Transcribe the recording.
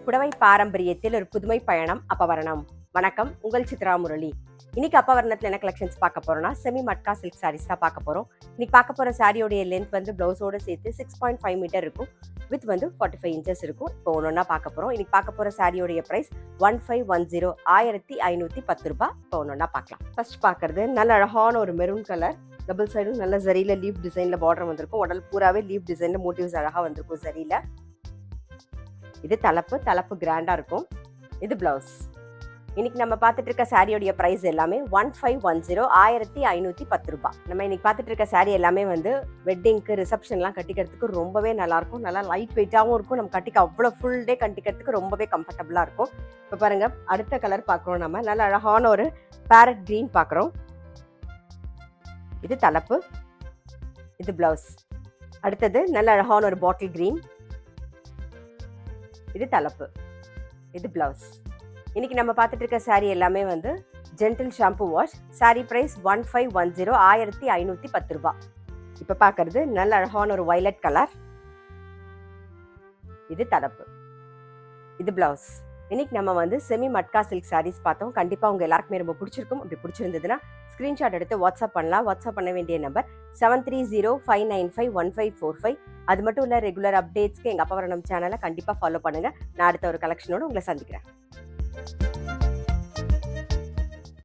புடவை பாரம்பரியத்தில் ஒரு புதுமை பயணம் அப்பவரணம். வணக்கம், உங்கள் சித்ரா முரளி. இன்னைக்கு அப்பவரணத்தில் என்ன கலெக்ஷன்ஸ் பார்க்க போறோம்னா செமி மட்கா சில்க் சாரீஸ் தான் பார்க்க போறோம். இன்னைக்கு பார்க்க போற சாரியோடைய லென்த் வந்து பிளவுஸோட சேர்த்து 6.5 மீட்டர் இருக்கும். வித் வந்து 45 இன்ச்சஸ் இருக்கும். இப்போ ஒன்னொன்னா பார்க்க போறோம். இன்னைக்கு பார்க்க போற சாரியோடைய பிரைஸ் 1510 1510 ரூபாய். இப்போ ஒன்னொன்னா பார்க்கலாம். ஃபர்ஸ்ட் பார்க்கறது நல்ல அழகான ஒரு மெரூன் கலர், டபுள் சைடும் நல்ல ஜரியில லீஃப் டிசைன்ல பார்டர் வந்திருக்கும். உடல் பூராவே லீஃப் டிசைன்ல மோட்டிவ்ஸ் அழகா வந்திருக்கும் ஜரியில. இது தலைப்பு கிராண்டா இருக்கும். இது பிளவுஸ். இன்னைக்கு நம்ம பார்த்துட்டு இருக்க சாரியோடைய பிரைஸ் எல்லாமே 1510 1510 ரூபாய். நம்ம இன்னைக்கு பார்த்துட்டு இருக்க சாரி எல்லாமே வந்து வெட்டிங்க்கு ரிசப்ஷன்லாம் கட்டிக்கிறதுக்கு ரொம்பவே நல்லா இருக்கும். நல்லா லைட் வெயிட்டாகவும் இருக்கும். நம்ம கட்டிக்க அவ்வளோ ஃபுல் டே கட்டிக்கிறதுக்கு ரொம்பவே கம்ஃபர்டபுளாக இருக்கும். இப்போ பாருங்க, அடுத்த கலர் பார்க்குறோம். நம்ம நல்ல அழகான ஒரு பேரட் கிரீன் பார்க்குறோம். இது தலைப்பு, இது பிளவுஸ். அடுத்தது நல்ல அழகான ஒரு பாட்டில் கிரீன், இது தலைப்பு, இது பிளவுஸ். இன்னைக்கு நம்ம பார்த்துட்டு இருக்க சாரி எல்லாமே வந்து gentle shampoo wash. Sari price 1510 1510 ரூபாய். இப்போ பார்க்கறது நல்ல அழகான ஒரு வயலட் கலர், இது தலைப்பு, இது பிளவுஸ். இன்னைக்கு நம்ம வந்து செமி மட்கா சில்க் சாரீஸ் பார்த்தோம். கண்டிப்பாக உங்க எல்லாருக்குமே ரொம்ப பிடிச்சிருக்கும். அப்படி பிடிச்சிருந்ததுன்னா ஸ்கிரீன்ஷாட் எடுத்து வாட்ஸ்அப் பண்ணலாம். வாட்ஸ்அப் பண்ண வேண்டிய நம்பர் 7305951545. அது மட்டும் இல்லை, ரெகுலர் அப்டேட்ஸ்க்கு எங்கள் அப்பவரணம் சேனலை கண்டிப்பாக ஃபாலோ பண்ணுங்க. நான் அடுத்த ஒரு கலெக்ஷனோடு உங்களை சந்திக்கிறேன்.